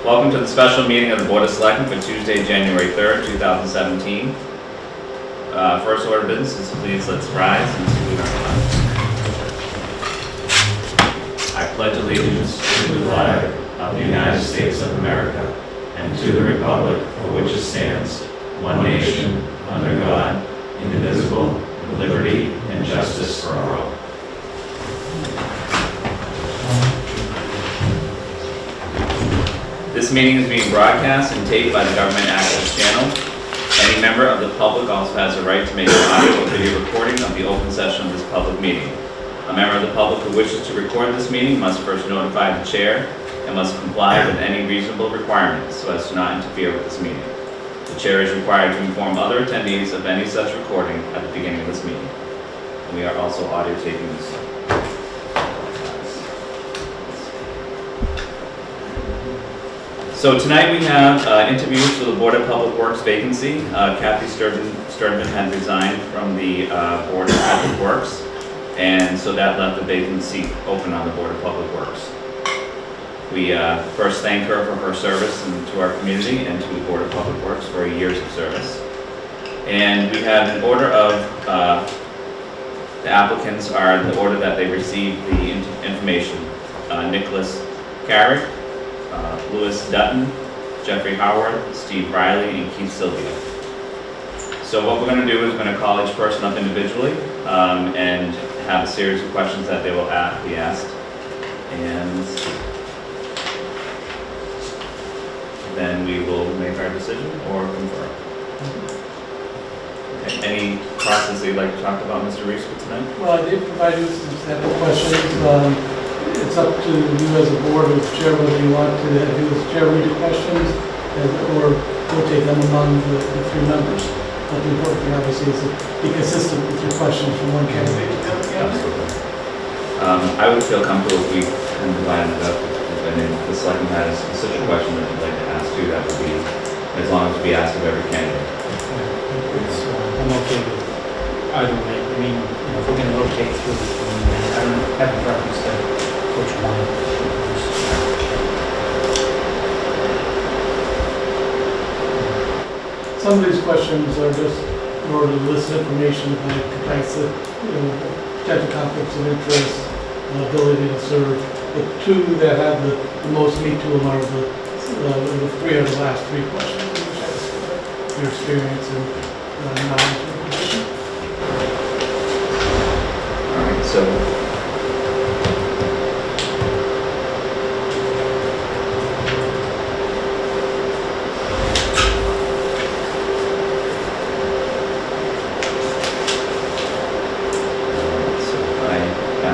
Welcome to the special meeting of the Board of Selectmen for Tuesday, January 3rd, 2017. First order of business is please let's rise and salute our flag. I pledge allegiance to the flag of the United States of America and to the republic for which it stands, one nation, under God, indivisible, with liberty and justice for all. This meeting is being broadcast and taped by the Government Access Channel. Any member of the public also has a right to make an audio or video recording of the open session of this public meeting. A member of the public who wishes to record this meeting must first notify the chair and must comply with any reasonable requirements so as to not interfere with this meeting. The chair is required to inform other attendees of any such recording at the beginning of this meeting. And we are also audio taping this. So tonight we have interviews for the Board of Public Works vacancy. Kathy Sturdman had resigned from the Board of Public Works, and so that left a vacant seat open on the Board of Public Works. We first thank her for her service to our community and to the Board of Public Works for years of service. And we have an order of the applicants are the order that they received the information. Nicholas Carrick, Louis Dutton, Jeffrey Howard, Steve Riley, and Keith Sylvia. So what we're going to do is we're going to call each person up individually and have a series of questions that they will be asked. And then we will make our decision or confirm. Okay. Any process that you'd like to talk about, Mr. Reese, for tonight? Well, I did provide you some sample questions. It's up to you as a board, as chair, whether you want to do as chair read the questions or rotate them among the three members. But the important thing, obviously, is to be consistent with your questions from one candidate to the other. Absolutely. I would feel comfortable if we can divide it up. If the selectman had a specific question that you'd like to ask too, that would be as long as we ask of every candidate. I'm okay with either way. I mean, if we're going to rotate through, I don't have a preference to which one. Some of these questions are just in order to list information about types of, potential conflicts of interest, ability to serve. The two that have the most meat to them are the three of the last three questions, which has your experience and knowledge of the position. All right, so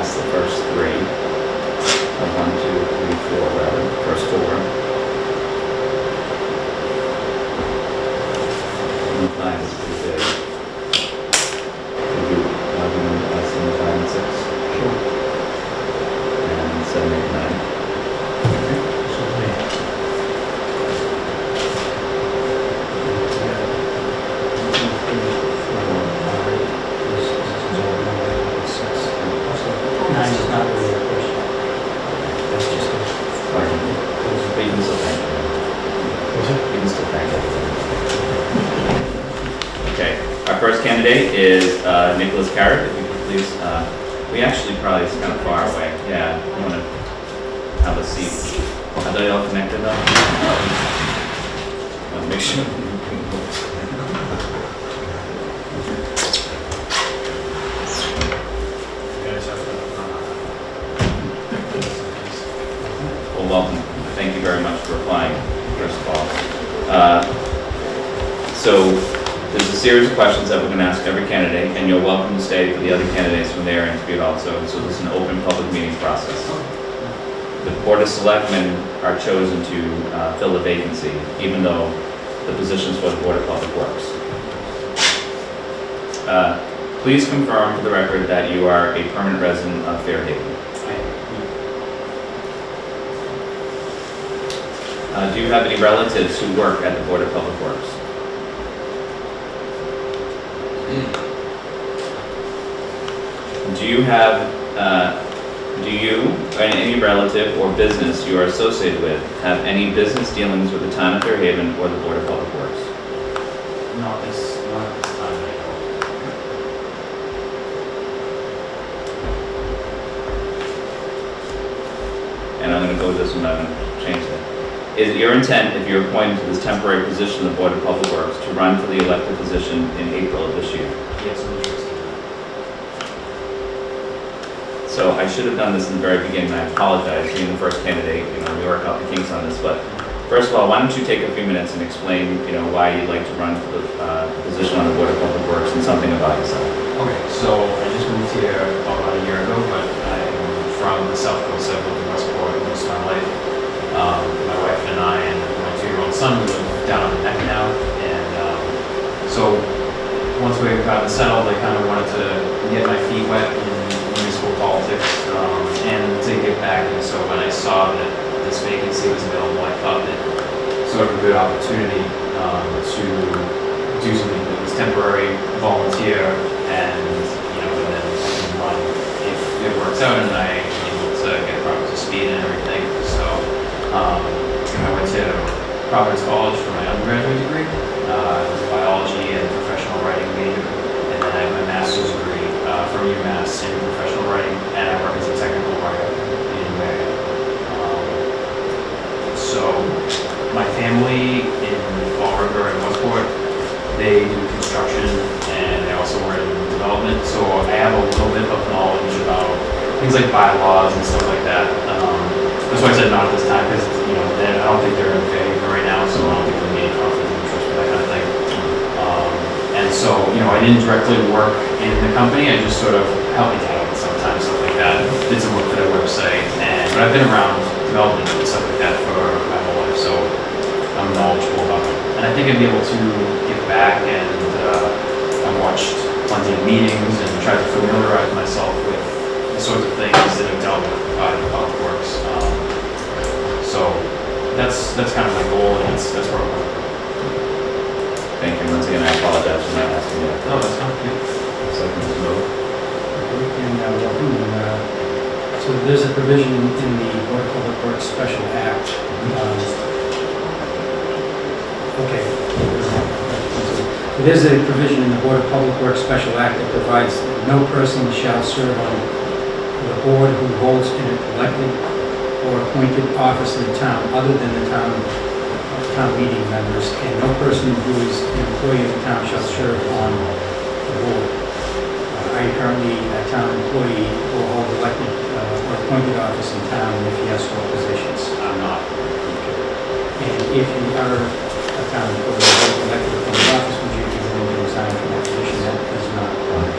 the first three, 1, 2, 3, 4, rather, first four. 5 is pretty big. Can you do 5 and 6? Sure. And 7, 8, 9. Okay. Okay, our first candidate is Nicholas Carrick. If you could please, we actually probably is kind of far away. Yeah, I want to have a seat. Are they all connected though? I want to make sure. Well, welcome. Thank you very much for applying, first of all. So there's a series of questions that we're going to ask every candidate, and you're welcome to stay for the other candidates when they are interviewed also. So this is an open public meeting process. The Board of Selectmen are chosen to fill a vacancy, even though the position is for the Board of Public Works. Please confirm for the record that you are a permanent resident of Fairhaven. Do you have any relatives who work at the Board of Public Works? Do you do you, or any relative or business you are associated with, have any business dealings with the town of Fairhaven or the Board of Public Works? Not this time. And I'm going to go with this one, I'm going to change that. Is it your intent, if you're appointed to this temporary position of the Board of Public Works, to run for the elected position in April of this year? Yes, I'm interested. So I should have done this in the very beginning, and I apologize, being the first candidate, we work out the kinks on this, but first of all, why don't you take a few minutes and explain, why you'd like to run for the position on the Board of Public Works and something about yourself. Okay, so I just moved here about a year ago, but I'm from the South Coast. I've lived in Westport most of my life. My wife and I and my 2-year-old son live down in the neck now, and so once we got settled, I kind of wanted to get my feet wet in municipal politics and to get back. And so when I saw that this vacancy was available, I thought that sort of a good opportunity to do something that was temporary, volunteer, and and then I can run if it works out and I am able to get up to speed and everything. So I went to Providence College for my undergraduate degree. It was biology and professional writing major, and then I have my master's degree from UMass in professional writing, and I work as a technical writer in May. So my family in Fall River and Westport, they do construction and they also work in development. So I have a little bit of knowledge about things like bylaws and stuff like that. That's why I said not at this time, because I don't think they're in favor right now, so I don't think there'll be any conflict of interest with that kind of thing. And so I didn't directly work in the company. I just sort of helped my dad out sometimes, stuff like that. Did some work for their website, but I've been around development and stuff like that for my whole life, so I'm knowledgeable about it. And I think I'd be able to give back, and I've watched plenty of meetings and tried to familiarize myself with the sorts of things that I've dealt with by the Public Works. So that's kind of my goal, and that's where I'm going. Thank you. Once again, I apologize for not asking you that. No, that's not good. Second, Ms. Miller. So there's a provision in the Board of Public Works Special Act. So there's a provision in the Board of Public Works Special Act that provides that no person shall serve on the board who holds an elected or appointed office in the town other than the town meeting members, and no person who is an employee of the town shall serve on the board. Are you currently a town employee or hold elected or appointed office in town, and if yes, what positions? I'm not. And if you are a town employee or hold elected or appointed office, would you be willing to resign from that position? That is not required.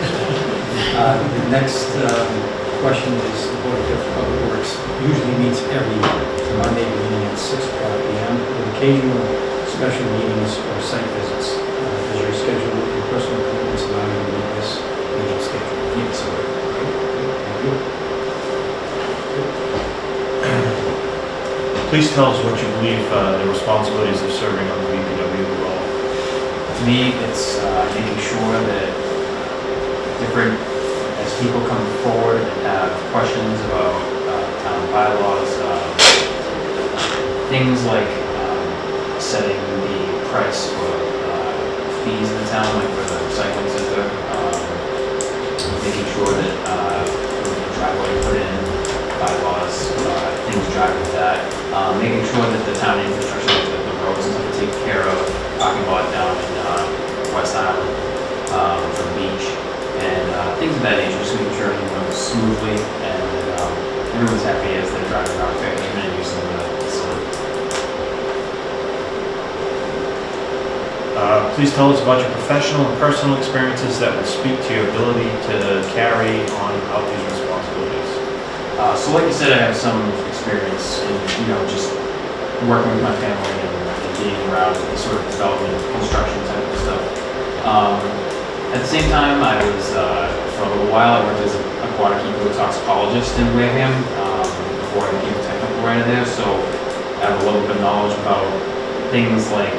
The next question is, the Board of Public Works usually meets every Monday beginning at 6 p.m. with occasional special meetings or site visits. Does your schedule and personal commitments allow you to meet this meeting schedule? Yes, sir. Thank you. Please tell us what you believe the responsibilities of serving on the BPW are. To me, it's making sure that as people come forward and have questions about town bylaws, things like setting the price for fees in the town, like for the recycling center, making sure that the driveway put in bylaws, things driving with that, making sure that the town infrastructure, like the roads and stuff, are taken care of, parking lot down in West Island for the beach, and things of that nature, just making sure everything goes smoothly and everyone's happy as they're driving around Fairhaven and using the facility. Please tell us about your professional and personal experiences that will speak to your ability to carry on out these responsibilities. So like you said, I have some experience in, just working with my family and being around the sort of development, construction type of stuff. At the same time, I was, for a little while, I worked as a aquatic ecotoxicologist in Wareham before I became a technical writer there, so I have a little bit of knowledge about things like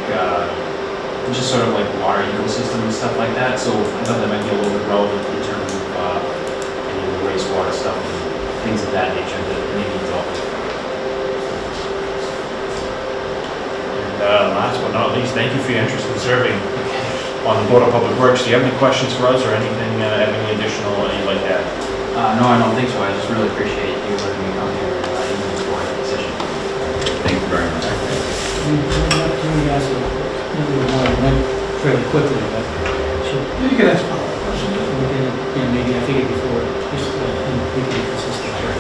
just sort of like water ecosystem and stuff like that, so I thought that might be a little bit relevant in terms of any of the wastewater stuff and things of that nature that may be dealt with. And last but not least, thank you for your interest in serving on the Board of Public Works. Do you have any questions for us or anything, any additional you'd like to add? No, I don't think so. I just really appreciate you letting me come here and even for the decision. Thank you very much. Can we ask one fairly quickly, but You can ask follow-up questions. we can, maybe I figured before, just we can be consistent here.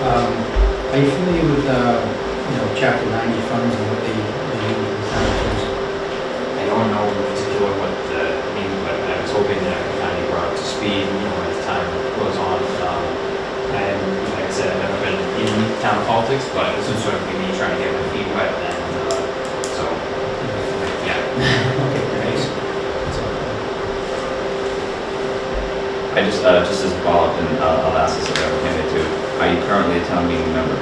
Are you familiar with, Chapter 90 funds and what they use in the town of terms? I don't know in particular what the name, but I was hoping that I could kind of be brought up to speed, as time goes on. And like I said, I've never been in town politics, but this would sort of be me trying to get my feet wet, and so, yeah. Okay, thanks. That's all. I just as a follow-up, and I'll ask this if I ever can get to, are you currently a town meeting member?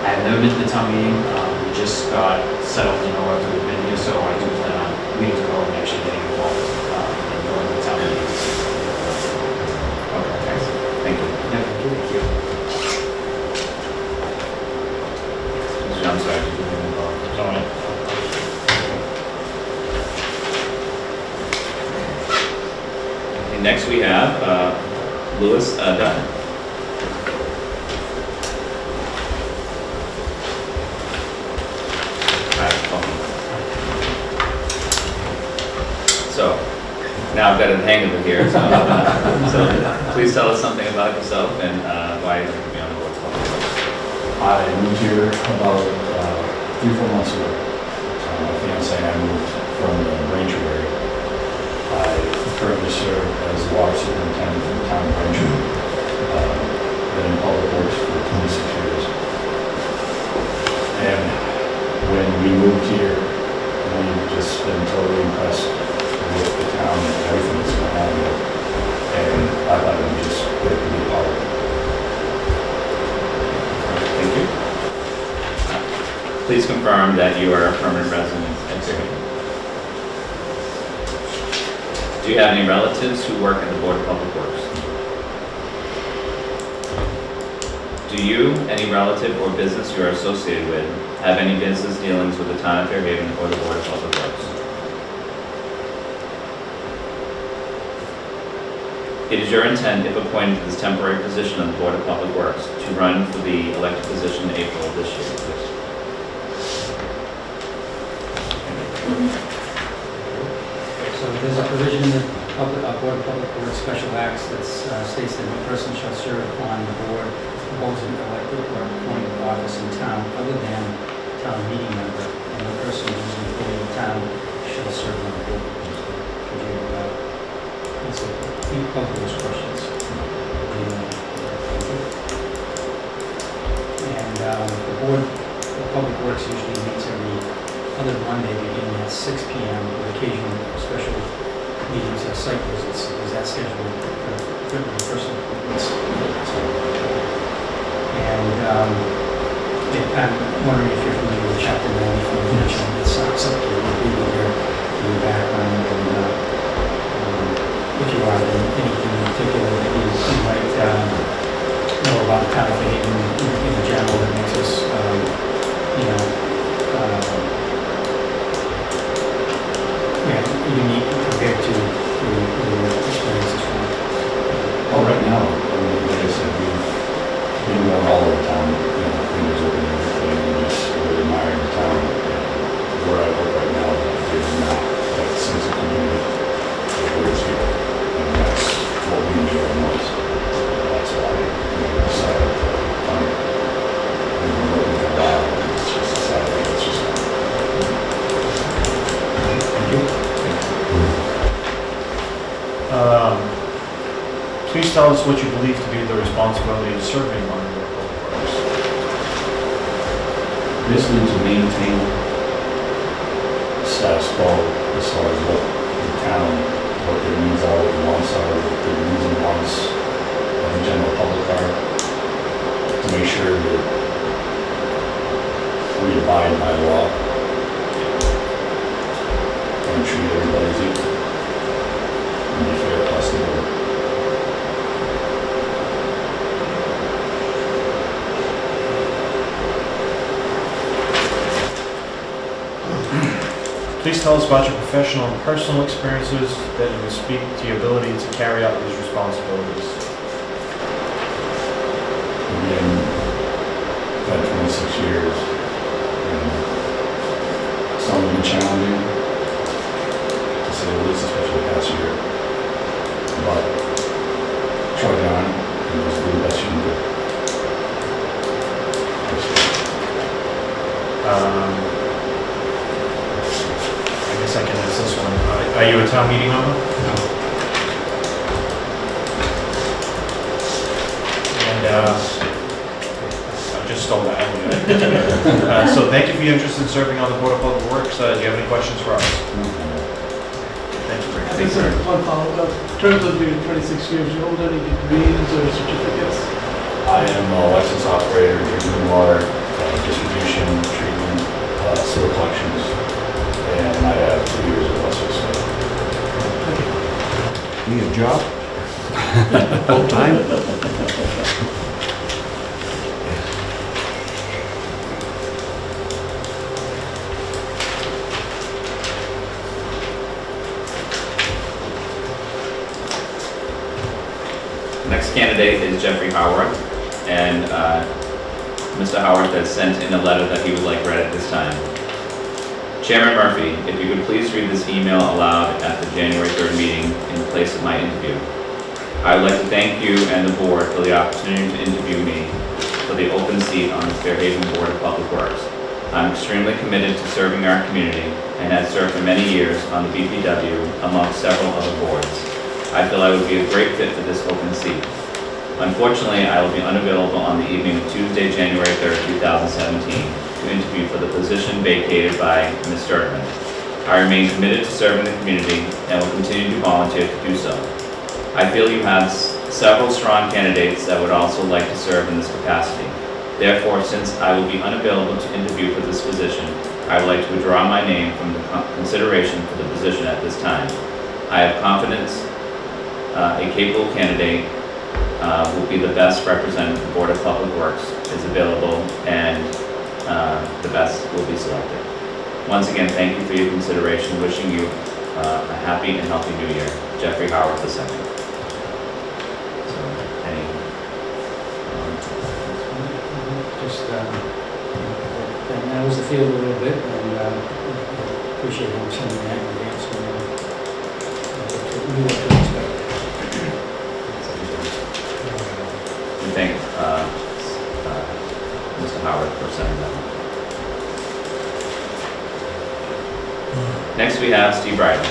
I have never been to the town meeting. We just got settled in after we've been here, so I do plan on meetings ago and actually getting involved in going to the town meetings. Okay, thanks. Thank you. Yeah, thank you. I'm sorry. did you have any follow-up? All right. Okay, next we have Louis Dutton. So, now I've got a hang of it here, so please tell us something about yourself and why you'd like to be on the board of public works. I moved here about 3-4 months ago. My fiance and I moved from the Braintree area. I currently serve as the water superintendent for the town of Braintree. Been in public works for 26 years. And when we moved here, we've just been totally impressed with the town and everything that's going on here. And I thought it would be just great to be a part of it. Thank you. Please confirm that you are a permanent resident of Fairhaven. Do you have any relatives who work at the Board of Public Works? Do you, any relative or business you are associated with, have any business dealings with the town of Fairhaven or the Board of Public Works? It is your intent, if appointed to this temporary position on the Board of Public Works, to run for the elected position in April of this year. So there's a provision in the Board of Public Works Special Acts that states that no person shall serve on the board opposing elected or appointed office in town other than town meeting member, and no person who is an employee of the town shall serve on the board. Could you answer both of those questions? And the Board of Public Works usually meets every other Monday beginning at 6 p.m. with occasional special meetings or site visits. Is that scheduled for the person? And I'm wondering if you're familiar with Chapter 90 from the National Subcommittee in your background, and if you are, then anything in particular that you might know about the town of Fairhaven in general that makes us, unique compared to your experiences from. Well, right now, like I said, we've been going all over town, fingers open and everything, and just really admiring the town. And where I work right now, there's not that sense of community that is here. And that's what we enjoy the most. That's why we decided to fund it. We've been looking for a while, and it's just decided it's just fun. Thank you. Please tell us what you believe to be the responsibility of serving on the Board of Public Works. Basically to maintain status quo as far as what the town, what their needs are, what their wants are, what their needs and wants of the general public are, to make sure that we abide by law and treat everybody as equal and be fair across the board. please tell us about your professional and personal experiences that would speak to your ability to carry out these responsibilities? Again, I've had 26 years, and some have been challenging, to say the least, especially the past year. But try it on and just do the best you can do. I guess I can ask this one. Are you a town meeting member? No. And I just stole that. So thank you for your interest in serving on the Board of Public Works. Do you have any questions for us? Thank you. I think there's one follow-up. In terms of your 26 years, you hold any degrees or certificates? I am a licensed operator in drinking water, distribution, treatment, sewer collections, and I have 2 years of licensing. Need a job? Full time? Next candidate is Jeffrey Howard, and Mr. Howard has sent in a letter that he would like read at this time. Chairman Murphy, if you could please read this email aloud at the January 3rd meeting in place of my interview. I would like to thank you and the board for the opportunity to interview me for the open seat on the Fairhaven Board of Public Works. I'm extremely committed to serving our community and have served for many years on the BPW among several other boards. I feel I would be a great fit for this open seat. Unfortunately, I will be unavailable on the evening of Tuesday, January 3rd, 2017, to interview for the position vacated by Ms. Sturtman. I remain committed to serving the community and will continue to volunteer to do so. I feel you have several strong candidates that would also like to serve in this capacity. Therefore, since I will be unavailable to interview for this position, I would like to withdraw my name from the consideration for the position at this time. I have confidence a capable candidate will be the best representative the Board of Public Works is available, and the best will be selected. Once again, thank you for your consideration. Wishing you a happy and healthy new year. Jeffrey Howard II. So, any? Just, that narrows the field a little bit, and appreciate him sending that in advance. We knew what to expect. We thank Mr. Howard for sending that. Next we have Steve Ryder.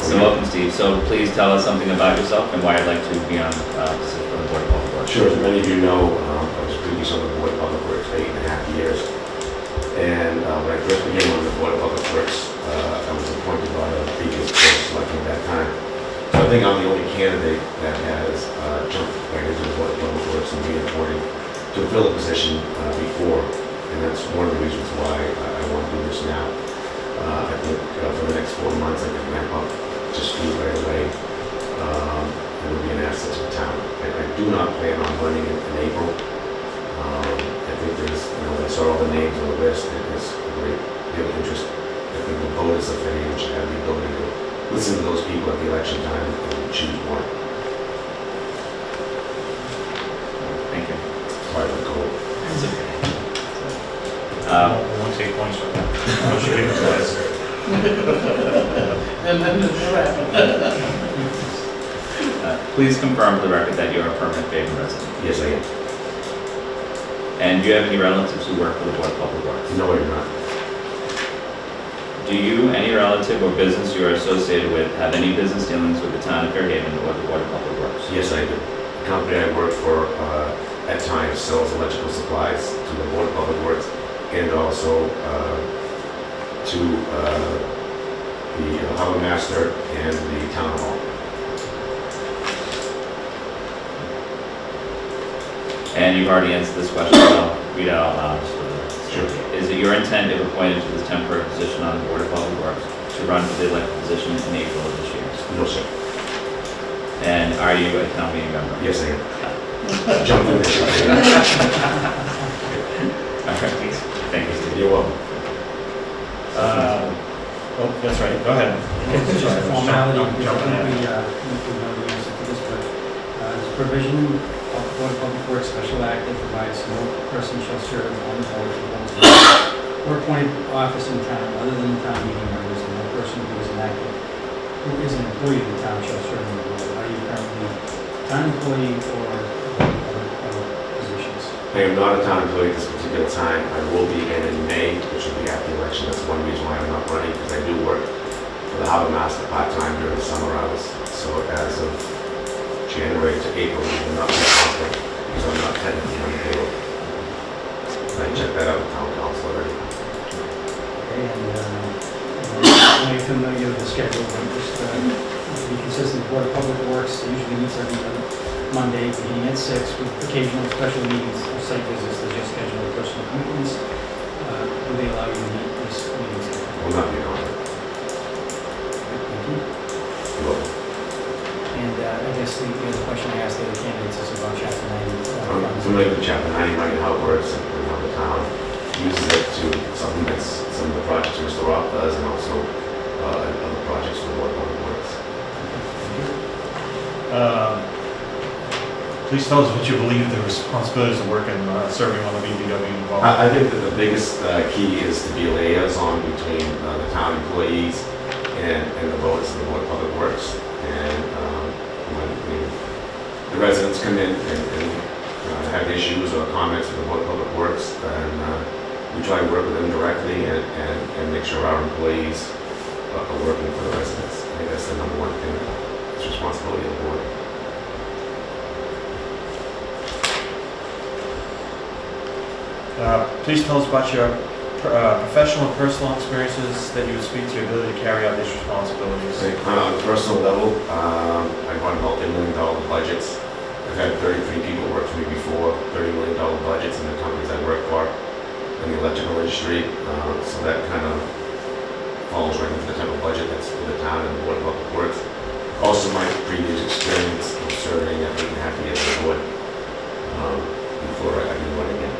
So welcome, Steve. So please tell us something about yourself and why I'd like to be on the Board of Public Works. Sure, as many of you know, I was previous on the Board of Public Works for 8.5 years. And when I first began on the Board of Public Works, I was appointed by the previous Board of Selectmen at that time. So I think I'm the only candidate that has jumped right into the Board of Public Works and being appointed to fill a position before. And that's one of the reasons why I want to do this now. I think for the next 4 months I can ramp up just right away. It will be an asset to the town. I do not plan on running in April. I think there's, I saw all the names on the list, and there's a great deal of interest. I think the voters of Fairhaven should have the ability to listen to those people at the election time and choose one. Thank you. Sorry for the cold. I won't take points for that. I should give it to us. And then the wrap. Please confirm for the record that you're a permanent Fairhaven resident. Yes, I am. And do you have any relatives who work for the Board of Public Works? No, I do not. Do you, any relative or business you are associated with, have any business dealings with the town of Fairhaven or the Board of Public Works? Yes, I do. The company I work for at times sells electrical supplies to the Board of Public Works and also to the harbor master and the town hall. And you've already answered this question, so I'll read it out loud. Sure. Is it your intent, if appointed to this temporary position on the Board of Public Works, to run for the elected position in April of this year? No, sir. And are you a town meeting member? Yes, I am. Jump in there. All right, please. Thank you, Steve. You're welcome. Oh, that's right, go ahead. It's just a formality, I'm because I jumping think ahead. we know the answer to this, but there's a provision of the Board of Public Works Special Act that provides no person shall serve on the board who holds or appointed office in town other than the town meeting members, and no person who is an employee of the town shall serve on the board. Are you currently a town employee or other positions? I am not a town employee at this particular time. I will be again in May, which will be after the election. That's one reason why I'm not running, because I do work for the harbor master part-time during the summer hours. So as of January to April, we will not be conflict, because I'm not technically on the payroll. I checked that out with town council already. Okay, and you're familiar with the schedule, but just to be consistent, the Board of Public Works usually meets every other Monday, beginning at 6, with occasional special meetings or site visits that just schedule personal appointments. Do they allow you to meet this meeting schedule? Will not be on it. Thank you. You're welcome. And I guess the other question I asked the other candidates is about Chapter 90. I'm familiar with Chapter 90 money, how it works, and how the town uses it to supplement some of the projects Mr. Roth does, and also other projects for the Board of Public Works. Please tell us what you believe the responsibilities of working, serving on the BBW involved. I think that the biggest key is to be a liaison between the town employees and the voters of the Board of Public Works. And when the residents come in and have issues or comments with the Board of Public Works, and we try to work with them directly and make sure our employees are working for the residents. I think that's the number one thing, it's responsibility of the board. Please tell us about your professional and personal experiences that you would speak to your ability to carry out these responsibilities. On a personal level, I run multi-million-dollar budgets. I've had 33 people work for me before, $30 million budgets in the companies I work for in the electrical industry. So that kind of falls right into the type of budget that's for the town and the Board of Public Works. Also, my previous experience of serving at 8.5 years on the board before I did run again.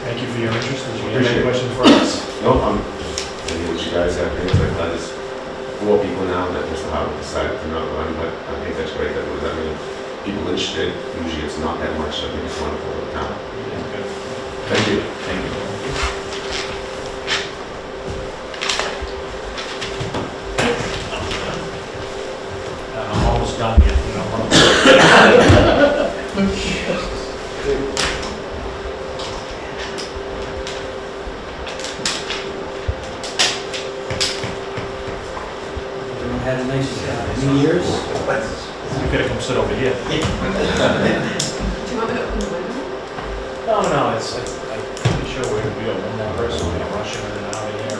Thank you for your interest. Did you have Appreciate any it. questions for us? No, I'm thinking what you guys have, things like that is 4 people now that Mr. Howard decided to not run, but I think that's great that there was that many people interested. Usually it's not that much, so I think it's wonderful for the town. Yeah, good. Thank you. Thank you. I'm almost done here. You know, Everyone had a nice New Year's. you could have come sit over here. Do you want me to open the window? No, it's, I'm pretty sure we got one more person, we're gonna rush in and out of here.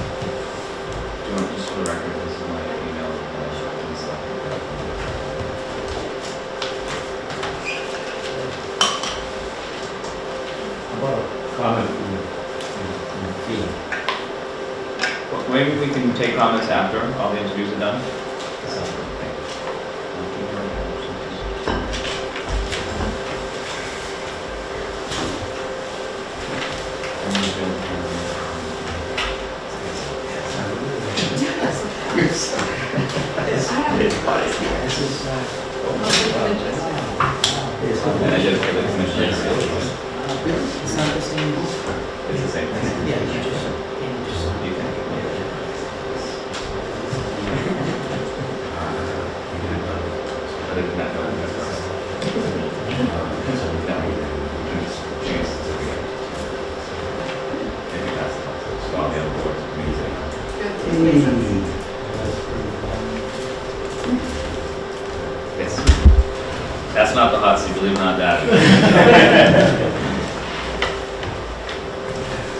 Do you want just for the record, this is my email and stuff. How about a comment from the team? Well, maybe we can take comments after all the interviews are done. This is, And I just for the commissioners. it's not the same. It's the same thing. Yeah, you just. You can. But it did not go in this process. No, change the certificate. Maybe that's the process. So all the other boards, music. Yes. That's not the hot seat, believe it or not, that.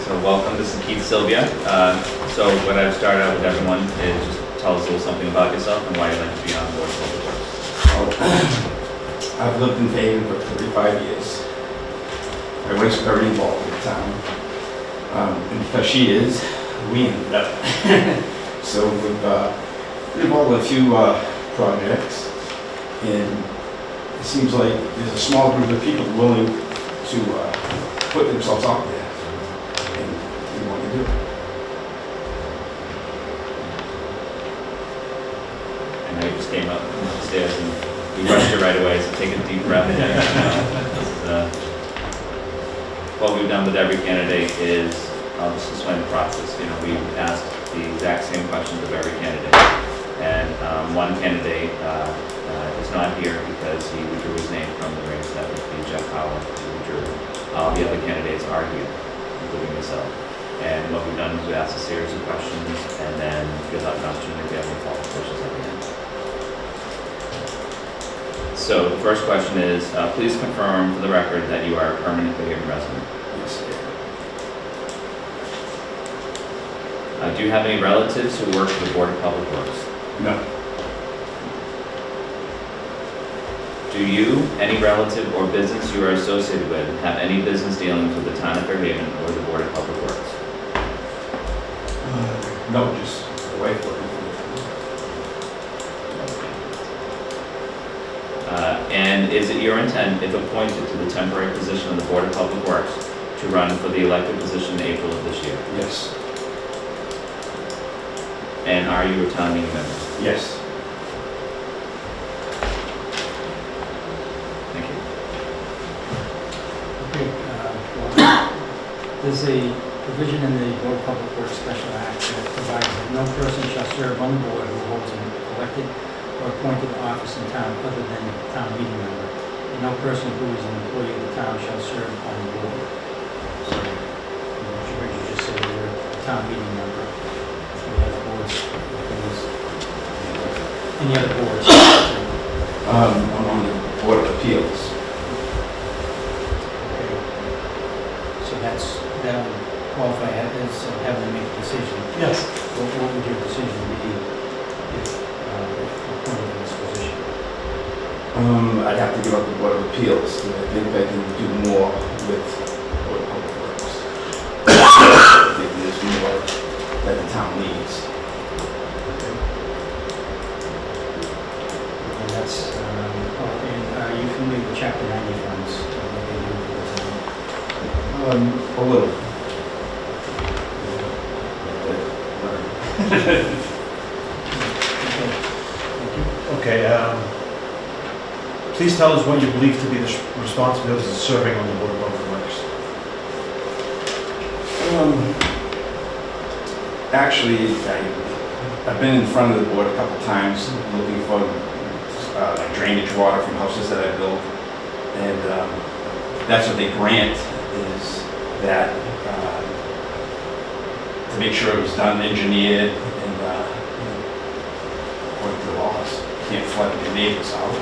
So welcome, this is Keith Sylvia. So what I've started out with everyone is just tell us a little something about yourself and why you'd like to be on board with Public Works. I've lived in Faden for 35 years. My wife's very involved in the town. And because she is, we ended up. So we've been involved in a few projects, and it seems like there's a small group of people willing to put themselves out there, and we want to do it. I know you just came up from upstairs and we rushed you right away, so take a deep breath. What we've done with every candidate is, I'll just explain the process. You know, we've asked the exact same questions of every candidate. And one candidate is not here because he withdrew his name from the race. That would be Jeff Howell, who withdrew. All the other candidates are here, including myself. And what we've done is we asked a series of questions, and then you'll have an opportunity to have any follow-up questions at the end. So the first question is, please confirm for the record that you are a permanent Faden resident. Yes, Do you have any relatives who work for the Board of Public Works? no, Do you, any relative or business you are associated with, have any business dealings with the town of Fairhaven or the Board of Public Works? no, just the wife working for And is it your intent, if appointed to the temporary position of the Board of Public Works, to run for the elected position in April of this year? the town. Yes, And are you a town meeting member? yes. Thank you. Okay, there's a provision in the Board of Public Works Special Act that provides that no person shall serve on the board who holds an elected or appointed office in town other than a town meeting member. And no person who is an employee of the town shall serve on the board. So, you just say you're a town meeting member. We have boards, committees, any other boards. I'm on the Board of Appeals. Okay. So that would qualify as having to make a decision. Yes. What would your decision be if appointed in this position? I'd have to give up the Board of Appeals, because I think I can do more with Board of Public Works. I think there's more that the town needs. And that's, and are you familiar with Chapter 90 funds? What they do for the town? A little. Okay, thank you. Okay, please tell us what you believe to be the responsibilities of serving on the Board of Public Works. Actually, I've been in front of the board a couple times looking for like drainage water from houses that I built. And that's what they grant, is that to make sure it was done, engineered, and according to the laws. Can't flood your neighbor's house.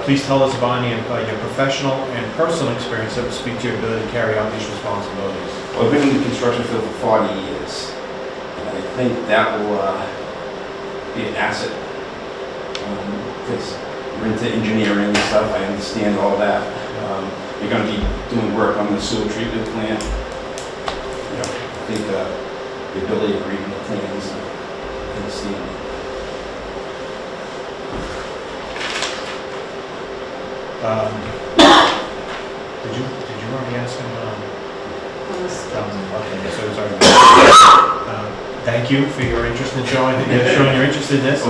Please tell us about any of your professional and personal experience that would speak to your ability to carry out these responsibilities. Well, I've been in the construction field for 40 years, and I think that will be an asset. Because we're into engineering and stuff, I understand all that. You're going to be doing work on the sewer treatment plant. You know, I think the ability to read the plans and understand it. Did you already ask him? Okay, so sorry. Thank you for your interest in showing your interest in this. Do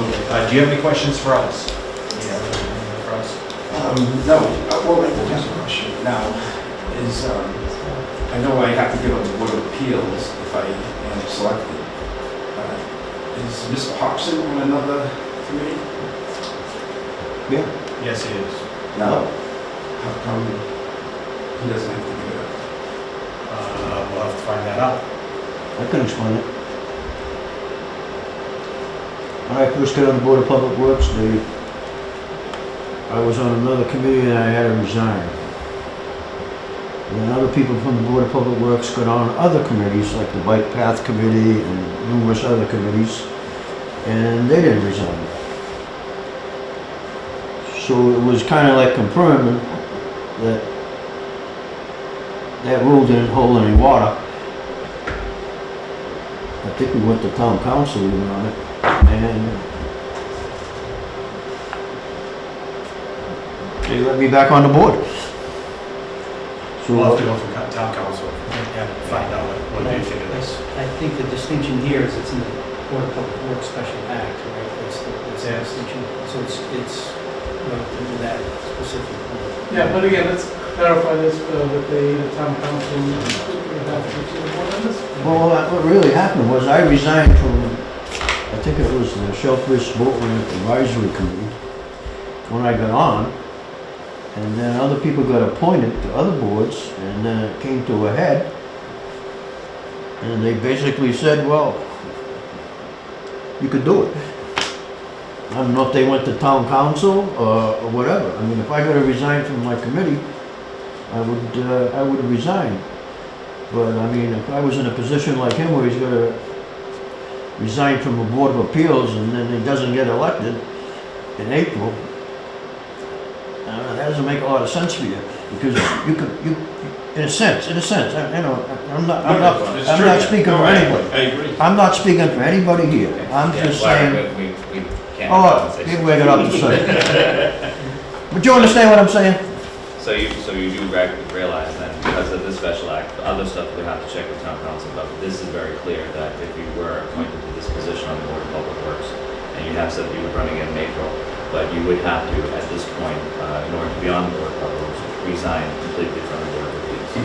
you have any questions for us? Yeah, for us. No, well, I have a question now. Is I know I have to give up the Board of Appeals if I am selected. Is Mr. Hobson on another committee? Yeah. Yes, he is. No. How come he doesn't have to do that? We'll have to find that out. I can explain it. When I first got on the Board of Public Works, I was on another committee and I had to resign. And then other people from the Board of Public Works got on other committees, like the Bike Path Committee and numerous other committees, and they didn't resign. So it was kind of like confirming that that rule didn't hold any water. I think we went to town council even on it, and they let me back on the board. We'll have to So, go through town council and find out what they think of this. I think the distinction here is it's in the Board of Public Works Special Act, right? That's the Yeah. distinction. So it's relative to that specific one. Yeah, but again, let's clarify this, that the town council would have to see the board on this. well, what really happened was I resigned from, I think it was the Shellfish Boat Ramp Advisory Committee, when I got on. And then other people got appointed to other boards, and then it came to a head. And they basically said, well, you could do it. I don't know if they went to town council or whatever. I mean, if I gotta resign from my committee, I would resign. But I mean, if I was in a position like him where he's gotta resign from a Board of Appeals and then he doesn't get elected in April, that doesn't make a lot of sense for you, because you, in a sense, I'm not speaking for anybody. I agree. I'm not speaking for anybody here. I'm Yeah, just Larry, saying, we can't. oh, have conversations. maybe we got up to say. But you understand what I'm saying? So you do realize that because of this special act, the other stuff we have to check with town council about, but this is very clear that if you were appointed to this position on the Board of Public Works, and you have said that you were running in April, but you would have to, at this point, in order to be on the Board of Public Works, resign completely from the Board of Appeals.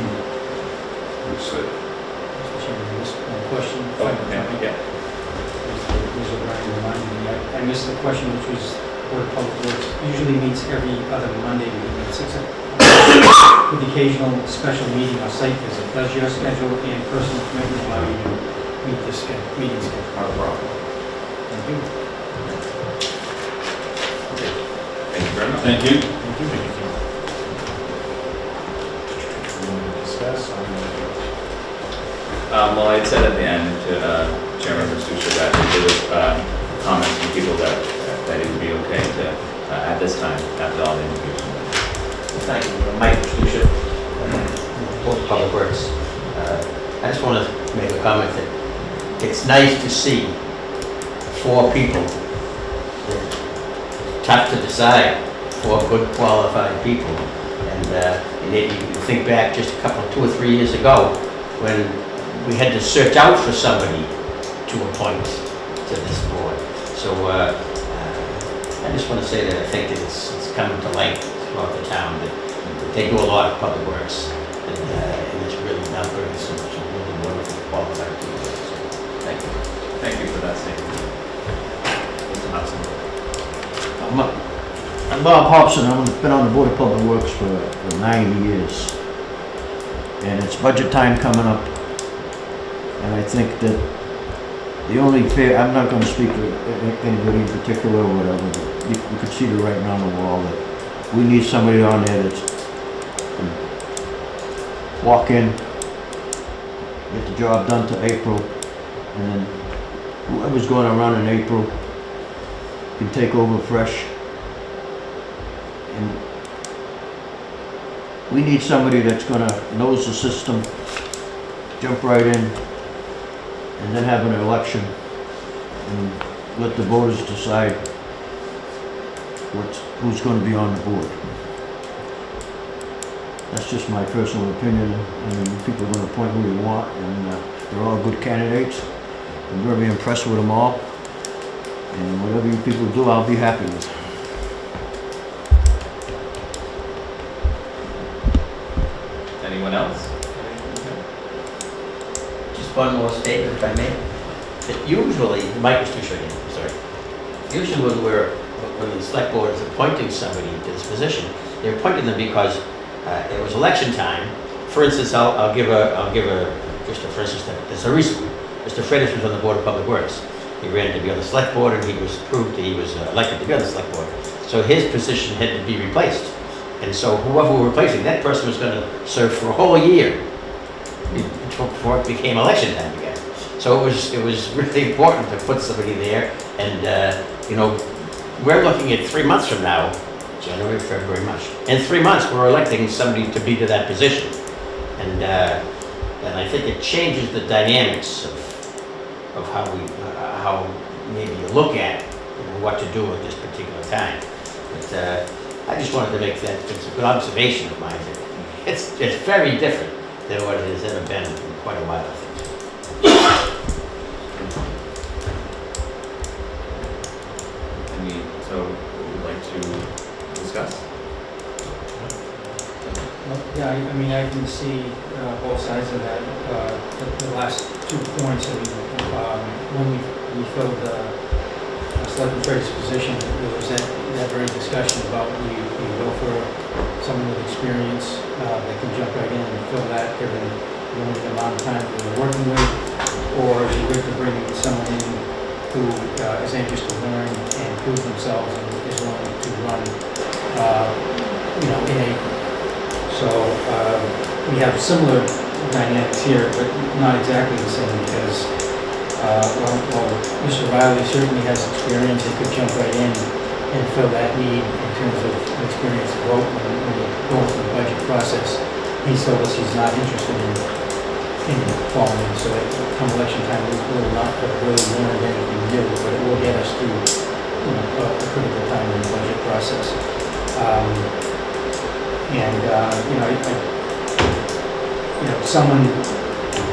Understood. Mr. Chairman, just one question. Oh, yeah. Mr. O'Brien reminded me, I missed the question, which was Board of Public Works usually meets every other Monday meeting at 6 o'clock with occasional special meeting or site visit. Does your schedule and personal commitment allow you to meet this meeting schedule? Not a problem. Thank you. Thank you very much. Thank you. Thank you. We want to discuss on Well, I had said at the end to Chairman Verstuccia that there was comments from people that it would be okay to, at this time, after all the interviews. Thank you. Mike Verstuccia, Board of Public Works. I just want to make a comment that it's nice to see 4 people. Tough to decide, 4 good qualified people. And you think back just 2 or 3 years ago when we had to search out for somebody to appoint to this board. So I just want to say that I think that it's coming to light throughout the town that they do a lot of public works, and it's really not very some really wonderful qualified people. So, thank you. Thank you for that statement. Mr. Hudson. I'm Bob Hobson. I've been on the Board of Public Works for 9 years. And it's budget time coming up. And I think that the only fair, I'm not going to speak for anybody in particular or whatever, but you can see the writing on the wall that we need somebody on there that's can walk in, get the job done to April, and then whoever's going to run in April can take over fresh. And we need somebody that's gonna knows the system, jump right in, and then have an election and let the voters decide who's gonna be on the board. That's just my personal opinion. I mean, people are gonna appoint who they want, and they're all good candidates. I'm very impressed with them all. And whatever you people do, I'll be happy with. Anyone else? Just one more statement, if I may. That usually, Mike Verstuccia again, sorry. Usually when the select board is appointing somebody to this position, they're appointing them because it was election time. For instance, I'll give just a for instance, there's a recent one. Mr. Freitas was on the Board of Public Works. He ran to be on the select board, and he was elected to be on the select board. So his position had to be replaced. And so whoever we're replacing, that person was gonna serve for a whole year before it became election time again. So it was really important to put somebody there, and, you know, we're looking at 3 months from now, January, February, March. In 3 months, we're electing somebody to be to that position. And I think it changes the dynamics of how maybe you look at, you know, what to do at this particular time. But I just wanted to make that, it's a good observation of mine. It's very different than what it has ever been in quite a while, I think. So would like to discuss? Yeah, I mean, I can see both sides of that. The last 2 points, I mean, when we filled Selectman Fred's position, there was that very discussion about we go for someone with experience that can jump right in and fill that given the limited amount of time that we're working with, or is it good to bring someone in who is anxious to learn and prove themselves and is willing to run, you know, so we have similar dynamics here, but not exactly the same because, while Mr. Riley certainly has experience and could jump right in and fill that need in terms of experience vote when you go through the budget process, he's told us he's not interested in falling in. So come election time, we will not have really learned anything new, but it will get us through, you know, a critical time in the budget process. Someone,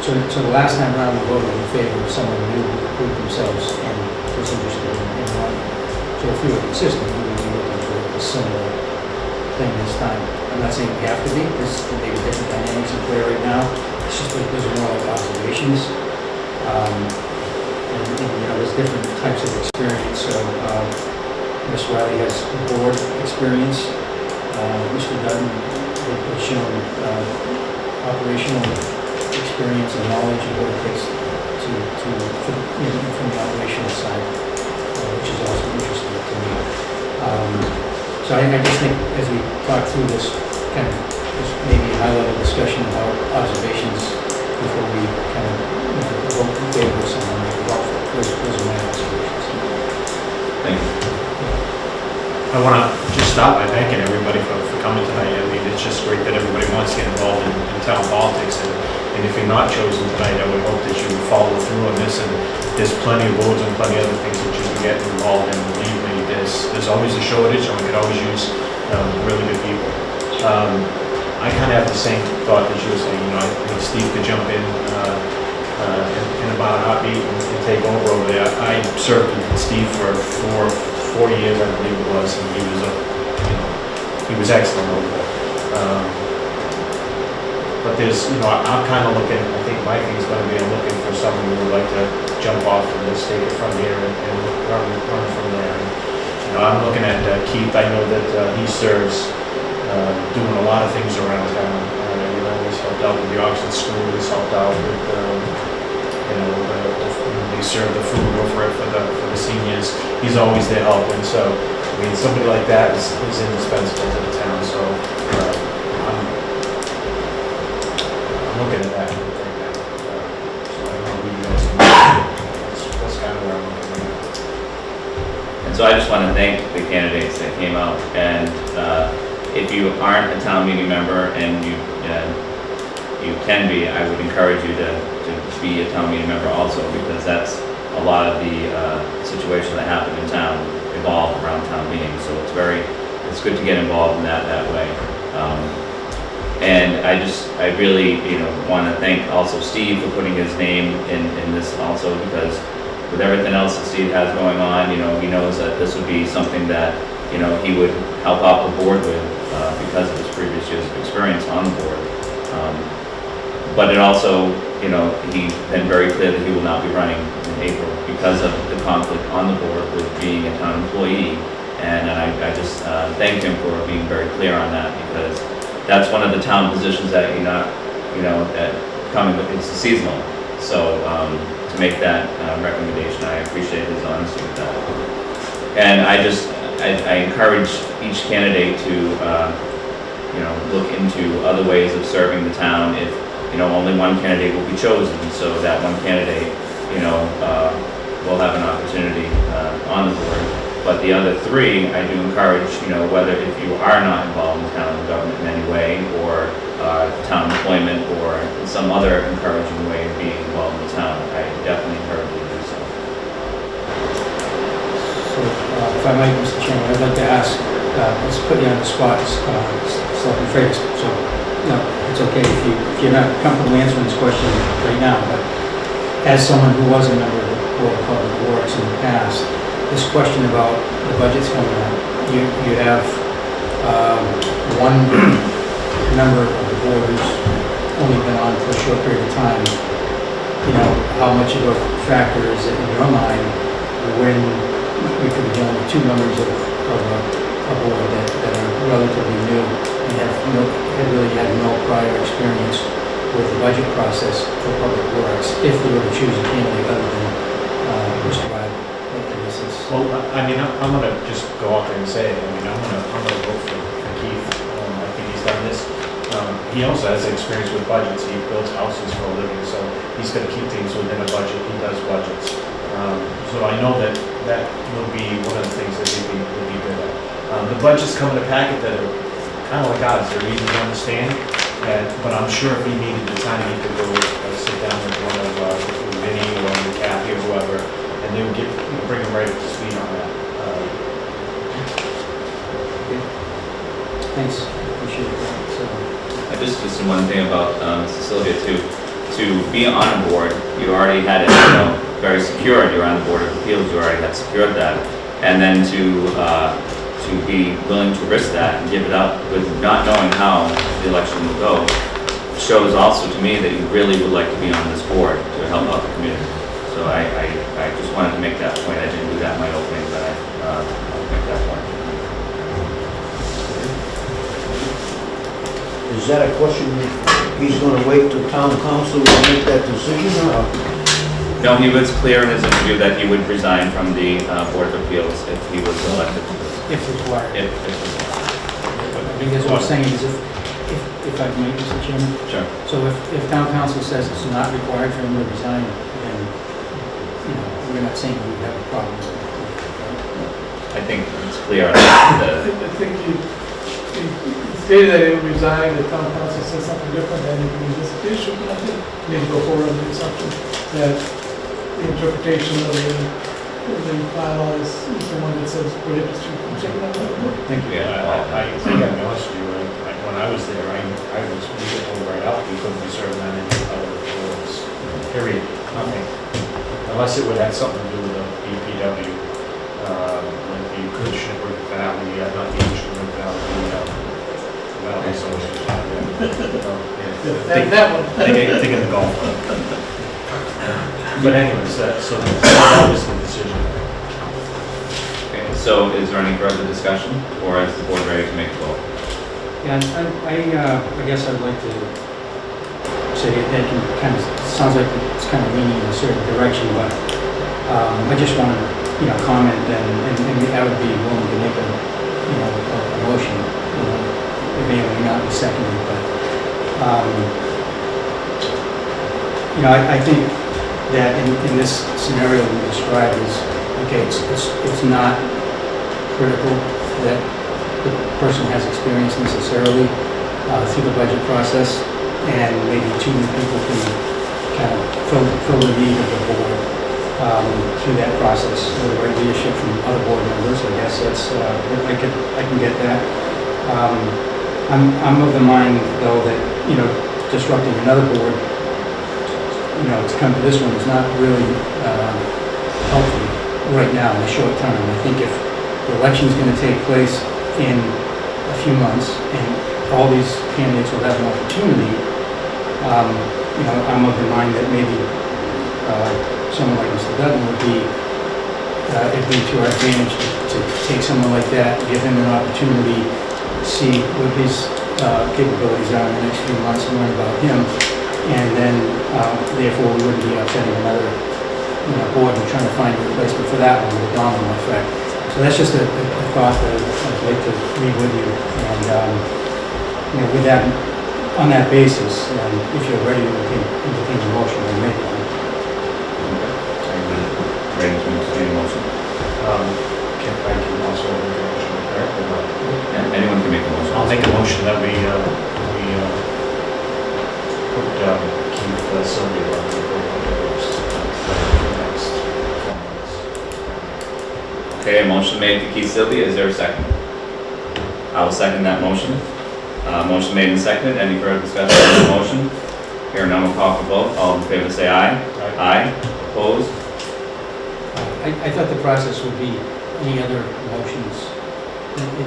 so the last time around we voted in favor of someone new who proved themselves and was interested in running. So if we were consistent, we would be looking for a similar thing this time. I'm not saying we have to be, there's maybe different dynamics in play right now. It's just like those are more like observations. There's different types of experience. So Ms. Riley has board experience. Mr. Dutton has shown operational experience and knowledge of what it takes from the operational side, which is also interesting to me. So I just think as we talk through this, kind of just maybe a high-level discussion about observations before we kind of vote in favor of someone like those are my observations. Thank you. I want to just start by thanking everybody for coming tonight. I mean, it's just great that everybody wants to get involved in town politics. And if you're not chosen tonight, I would hope that you would follow through on this. And there's plenty of roads and plenty of other things that you can get involved in. Believe me, there's always a shortage, and we could always use really good people. I kind of have the same thought that you were saying. You know, I think Steve could jump in about a heartbeat and take over there. I served with Steve for 4 years, I believe it was, and he was excellent over there. But there's, I'm kind of looking, I think my thing is going to be, I'm looking for someone who would like to jump off of this, take it from here and run from there. And, I'm looking at Keith. I know that he serves doing a lot of things around town. He's helped out with the Oxford School, he's helped out with, they serve the food over it for the seniors. He's always there helping. So, I mean, somebody like that is indispensable to the town. So, I'm looking at that right now. So I don't know who you guys can do. That's kind of where I'm looking right now. And so I just want to thank the candidates that came out. And if you aren't a town meeting member and you can be, I would encourage you to be a town meeting member also, because that's a lot of the situations that happen in town evolve around town meetings. So it's good to get involved in that way. And I really, want to thank also Steve for putting his name in this also, because with everything else that Steve has going on, he knows that this would be something that, he would help out the board with because of his previous years of experience on the board. But it also, he's been very clear that he will not be running in April because of the conflict on the board with being a town employee. And I just thank him for being very clear on that, because that's one of the town positions that that it's seasonal. So to make that recommendation, I appreciate his honesty with that. And I encourage each candidate to look into other ways of serving the town if, only one candidate will be chosen, so that one candidate, will have an opportunity on the board. But the other three, I do encourage, whether if you are not involved in town government in any way, or town employment, or some other encouraging way of being involved in the town, I definitely encourage you to do so. So, if I might, Mr. Chairman, I'd like to ask, let's put you on the spot, Selectman Freitas. So, no, it's okay if you're not comfortable answering this question right now, but as someone who was a member of the Board of Public Works in the past, this question about the budgets coming up, you have one member of the board who's only been on for a short period of time. How much of a factor is it in your mind when we could be dealing with two members of a board that are relatively new and have really had no prior experience with the budget process for public works, if we were to choose a candidate other than Mr. Riley? Well, I'm gonna just go out there and say it. I'm gonna vote for Keith. I think he's done this. He also has experience with budgets. He builds houses for a living, so he's gonna keep things within a budget. He does budgets. So I know that would be one of the things that would be good at. The budgets come in a packet that are kind of like ours. They're easy to understand. But I'm sure if he needed the time, he could go sit down with one of Vinny or Kathy or whoever, and they would bring him right up to speed on that. Thanks, appreciate that. So, Just one thing about Sylvia too. To be on a board, you already had it, very secured. You're on the Board of Appeals. You already had secured that, and then to be willing to risk that and give it up with not knowing how the election will go shows also to me that you really would like to be on this board to help out the community. So I just wanted to make that point. I didn't do that in my opening, but I'll make that point. Is that a question he's gonna wait till town council to make that decision, or? No, he was clear in his interview that he would resign from the Board of Appeals if he was elected to this. if required. If required. I guess what I'm saying is if I may, Mr. Chairman. Sure. So if town council says it's not required for him to resign, then, we're not saying we have a problem with it. I think it's clear. I think he stated that he would resign, the town council says something different, then you can just issue, but I think you need to go forward with the assumption that the interpretation of the bylaw is the one that says prohibits you from checking out that book. Thank you. I think I've noticed you, when I was there, I was told right out, you couldn't be serving on any other boards, period, nothing. Unless it would have something to do with the BPW, like the Good Shepherd Valley, not the Shepherd Valley, the Valley Association. That one. Think of the golf club. But anyways, so that was the decision. Okay, so is there any further discussion, or is the board ready to make a vote? Yeah, I guess I'd like to say that can kind of, sounds like it's kind of leaning in a certain direction, but I just want to, comment and I would be willing to make a motion. It may or may not be seconded, but I think that in this scenario we described is, okay, it's not critical that the person has experience necessarily through the budget process, and maybe two new people can kind of fill the need of the board through that process with the right leadership from other board members. I guess that's I can get that. I'm of the mind though that disrupting another board, to come to this one is not really helpful right now in the short term. I think if the election is going to take place in a few months and all these candidates will have an opportunity, I'm of the mind that maybe someone like Mr. Dutton would be, it'd be to our advantage to take someone like that, give him an opportunity, see what his capabilities are in the next few months, and learn about him, and then therefore we wouldn't be upsetting another board and trying to find a replacement for that one with a domino effect. So that's just a thought that I'd like to leave with you, and with that, on that basis, if you're ready to entertain a motion, then make one. Ready to entertain a motion? I can also make a motion with Eric, or not? Yeah, anyone can make a motion. I'll make a motion that we put Keith Sylvia on the board of works for the next 4 months. Okay, a motion made to Keith Sylvia, is there a second? I will second that motion. Motion made and seconded, any further discussion on the motion? Here none, we'll call for vote, all in favor say aye. Aye. Opposed? I thought the process would be any other motions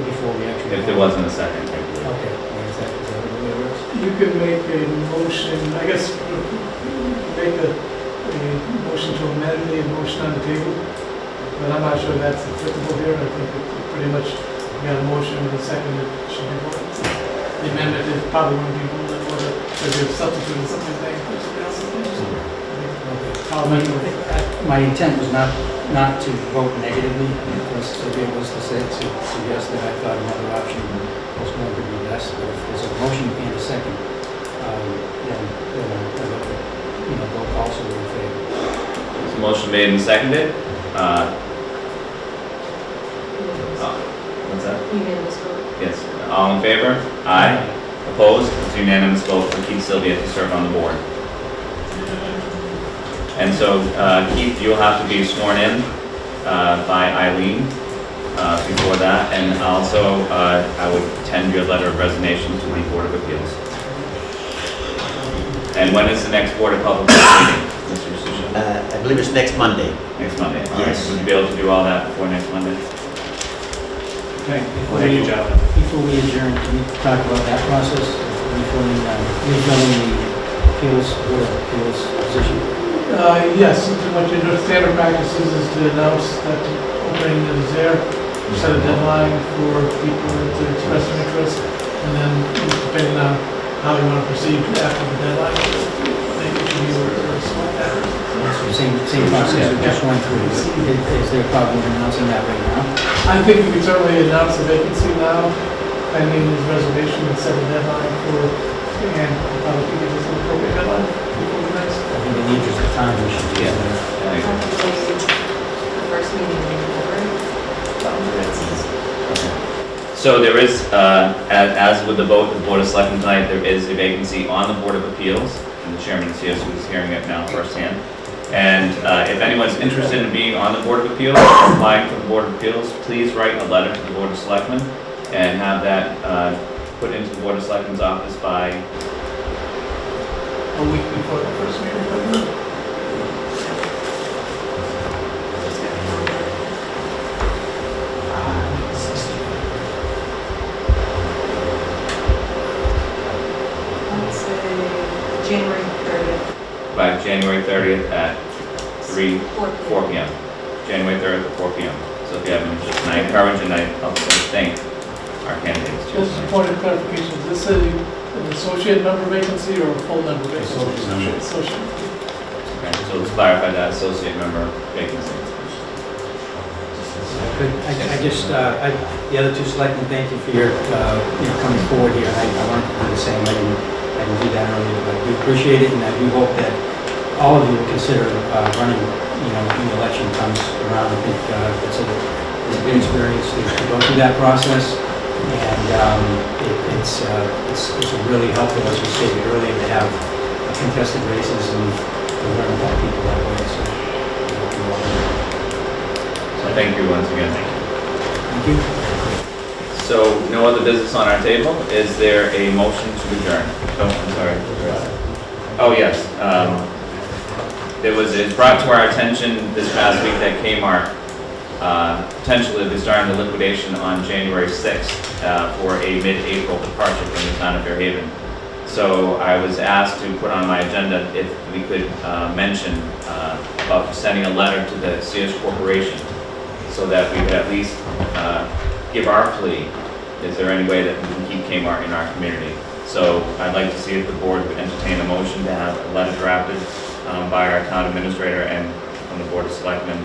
before we actually. If there wasn't a second, I believe. Okay, is that the way it works? You could make a motion, I guess, make a motion to amend the motion on the table, but I'm not sure that's applicable here. I think it's pretty much, you got a motion with a second, it should be voted. The amendment is probably going to be ruled in order, because you're substituting something's name for somebody else's name. I'll amend it. My intent was not to vote negatively, because it was to suggest that I thought another option was going to be best, but if there's a motion and a second, then vote also in favor. There's a motion made and seconded. What's that? Unanimous vote. Yes, all in favor? Aye. Opposed? It's unanimous vote for Keith Sylvia to serve on the board. And so, Keith, you'll have to be sworn in by Eileen before that, and also I would tend your letter of resignation to the Board of Appeals. And when is the next Board of Public Works meeting, Mr. Sushil? I believe it's next Monday. Next Monday? All right. Yes. Would you be able to do all that before next Monday? Okay. Thank you, gentlemen. Before we adjourn, can we talk about that process, refilling the Board of Appeals position? Yes, what your standard practices is to announce that the opening is there, set a deadline for people to express their interest, and then depending on how you want to proceed after the deadline, they issue you or select that. Same process we just went through. Is there a problem with announcing that right now? I think you can certainly announce the vacancy now, pending his reservation, and set a deadline for, and probably give us an appropriate deadline before the next. I think in the interest of time, we should do that. Probably the first meeting in February. So there is, as with the vote of the Board of Selectmen tonight, there is a vacancy on the Board of Appeals, and the chairman is here, so he's hearing it now firsthand. And if anyone's interested in being on the Board of Appeals, or applying for the Board of Appeals, please write a letter to the Board of Selectmen and have that put into the Board of Selectmen's office by A week before the first meeting in February. Let's say January 30th. January 30th at 4 4 p.m. January 30th at 4 p.m. So if you have an interest, and I encourage and I also thank our candidates. Just a point of clarification, is this an associate member vacancy or a full member vacancy? Associate member. Associate. Okay, so let's clarify that associate member vacancy. Good. The other two selectmen, thank you for your, coming forward here. I want to do the same. I didn't do that earlier, but I do appreciate it, and I do hope that all of you will consider running, when the election comes around. I think it's a good experience to go through that process, and it's really helpful, as we stated earlier, to have contested races and to learn about people that way. So thank you once again. Thank you. So no other business on our table. Is there a motion to adjourn? Oh, I'm sorry. Oh, yes. It was brought to our attention this past week that Kmart potentially will be starting the liquidation on January 6th for a mid-April departure from the town of Fairhaven. So I was asked to put on my agenda if we could mention about sending a letter to the Sears Corporation so that we could at least give our plea. Is there any way that we can keep Kmart in our community? So I'd like to see if the board would entertain a motion to have a letter drafted by our town administrator and from the Board of Selectmen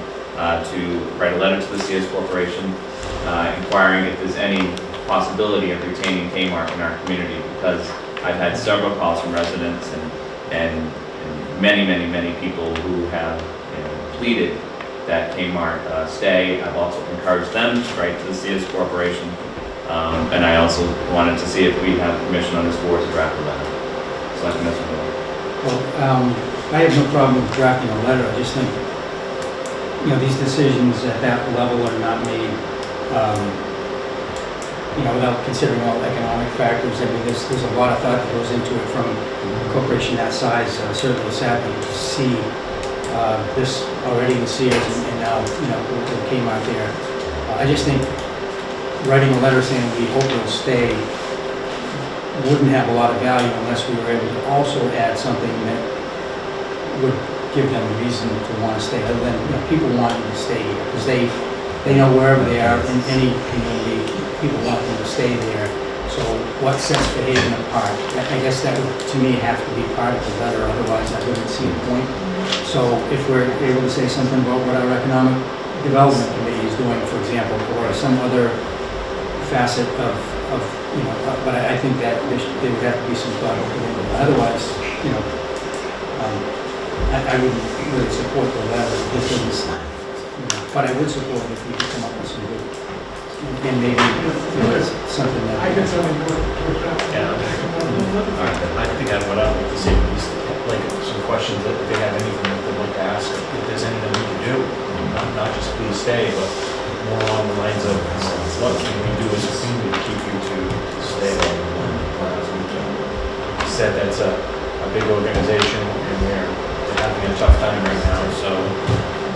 to write a letter to the Sears Corporation inquiring if there's any possibility of retaining Kmart in our community, because I've had several calls from residents and many people who have, you know, pleaded that Kmart stay. I've also encouraged them to write to the CS Corporation, and I also wanted to see if we have permission on this board to draft a letter. Selectmen Mr. Miller. Well, I have no problem with drafting a letter. I just think, you know, these decisions at that level are not made, you know, without considering all economic factors. I mean, there's a lot of thought that goes into it from a corporation that size. Certainly sadly to see this already with Sears and now, you know, with Kmart there. I just think writing a letter saying we hope it'll stay wouldn't have a lot of value unless we were able to also add something that would give them a reason to want to stay, other than, you know, people wanting to stay here, because they know wherever they are in any community, people want them to stay there. So what sets Fairhaven apart? I guess that would, to me, have to be part of the letter, otherwise I wouldn't see the point. So if we're able to say something about what our economic development committee is doing, for example, or some other facet of you know, but I think that there would have to be some thought into it. Otherwise, you know, I wouldn't really support the letter. This isn't, you know, but I would support it if we could come up with some good, and maybe, you know, something that. I can certainly work that. Yeah. I think that's what I'd like to see, at least, like, some questions that if they have anything that they'd like to ask, if there's anything we can do, not just please stay, but more along the lines of what can we do as a community to keep you to stay there. As we said, that's a big organization and they're having a tough time right now, so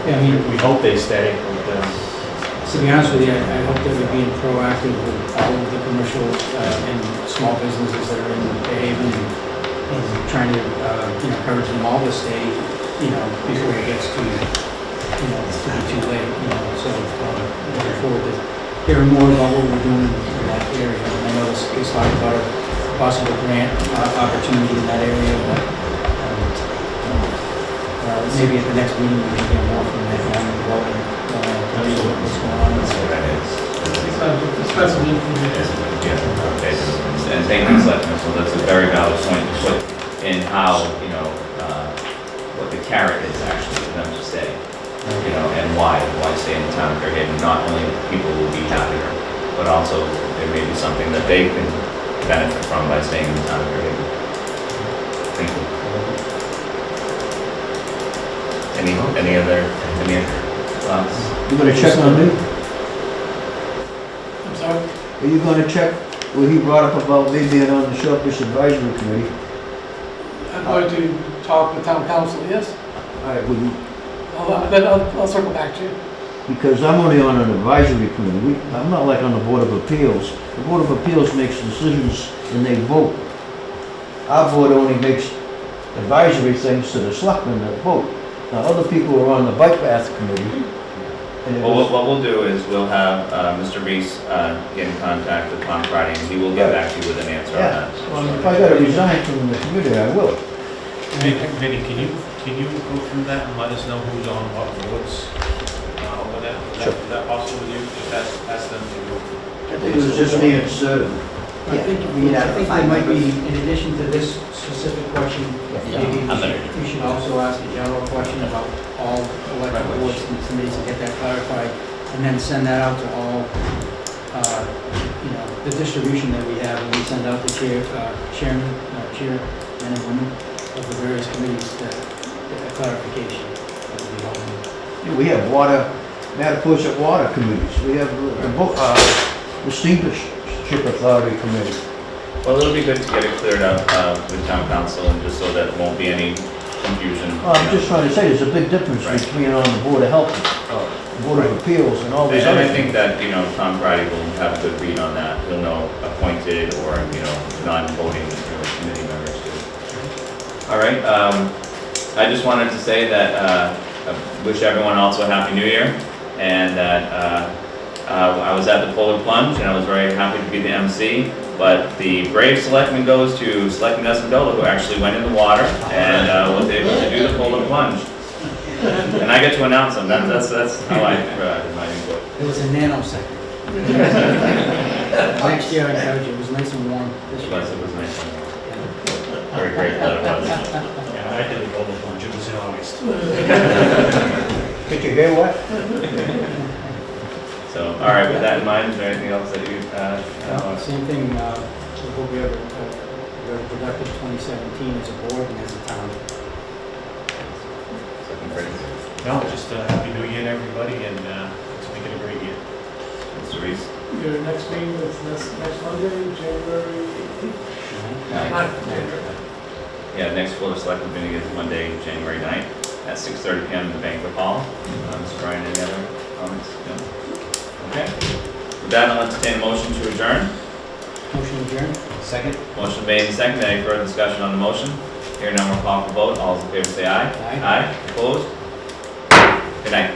Yeah, I mean, we hope they stay. But, to be honest with you, I hope that we're being proactive with all of the commercial and small businesses that are in Fairhaven and trying to, you know, encourage them all to stay, you know, before it gets to, you know, it's to be too late, you know. So looking forward to hearing more about what we're doing in that area. And I know this talk about a possible grant opportunity in that area, but maybe at the next meeting we can hear more from the economic development. Tell you what's going on. Special information. Okay, and thank you, Selectmen. So that's a very valid point to put in how, you know, what the carrot is actually for them to stay. You know, and why stay in the town of Fairhaven. Not only people will be happier, but also there may be something that they can benefit from by staying in the town of Fairhaven. Thank you. Any other thoughts? You gonna check on me? I'm sorry? Are you gonna check what he brought up about me being on the Shellfish Advisory Committee? I'm going to talk with town council, yes? All right, would you, Then I'll circle back to you. because I'm only on an advisory committee. I'm not like on the Board of Appeals. The Board of Appeals makes decisions and they vote. Our board only makes advisory things to the selectmen that vote. Now, other people are on the bike path committee. And it Well, was- what we'll do is we'll have Mr. Reese get in contact with Tom Friday, and he will get back to you with an answer on Yeah, that. well, if I gotta resign from the committee, I will. Vinnie, can you go through that and let us know who's on what boards over there? Sure. Is that possible with you? Just ask them to go. I think it was just me and Sir. I think there might be, in addition to this specific question, maybe we should also ask a general question about all elected boards and committees and get that clarified, and then send that out to all, you know, the distribution that we have, and we send out the chairmen and women of the various committees, that clarification. That would be helpful. We have water, Mattapoisett Water Committees. We have the Steamship Authority Committee. Well, it'll be good to get it cleared up with town council, and just so that won't be any confusion. Well, I'm just trying to say, there's a big difference Right. between on the Board of Health, Board of Appeals, and all these And other I things. think that, you know, Tom Friday will have a good read on that. He'll know appointed or, you know, non-voting, you know, committee members too. All right, I just wanted to say that, I wish everyone also a Happy New Year, and that I was at the Polar Plunge, and I was very happy to be the MC, but the brave selectman goes to Selectman Espandola, who actually went in the water and was able to do the Polar Plunge. And I get to announce them. That's how I did my input. It was a nanosecond. Next year, I encourage you, it was nice and warm this year. Plus, it was nice. Very grateful that it was. Yeah, I did a global plunge, it was in August. Did you hear what? So, all right, with that in mind, is there anything else that you, Same thing, we hope we have a very productive 2017 as a board and as a town. second phrase? No, just happy new year to everybody, and let's make it a great year. Mr. Reese? Your next meeting is next Monday, January 18th. Yeah, next Board of Selectmen meeting is Monday, January 9th at 6:30 PM in the banquet hall. Mr. Brian, any other comments? No? Okay. With that, I'll entertain a motion to adjourn. Motion adjourned? Second? Motion made and seconded. Any further discussion on the motion? Hearing none, we'll call for vote. All those in favor say aye. Aye. Opposed? Good night.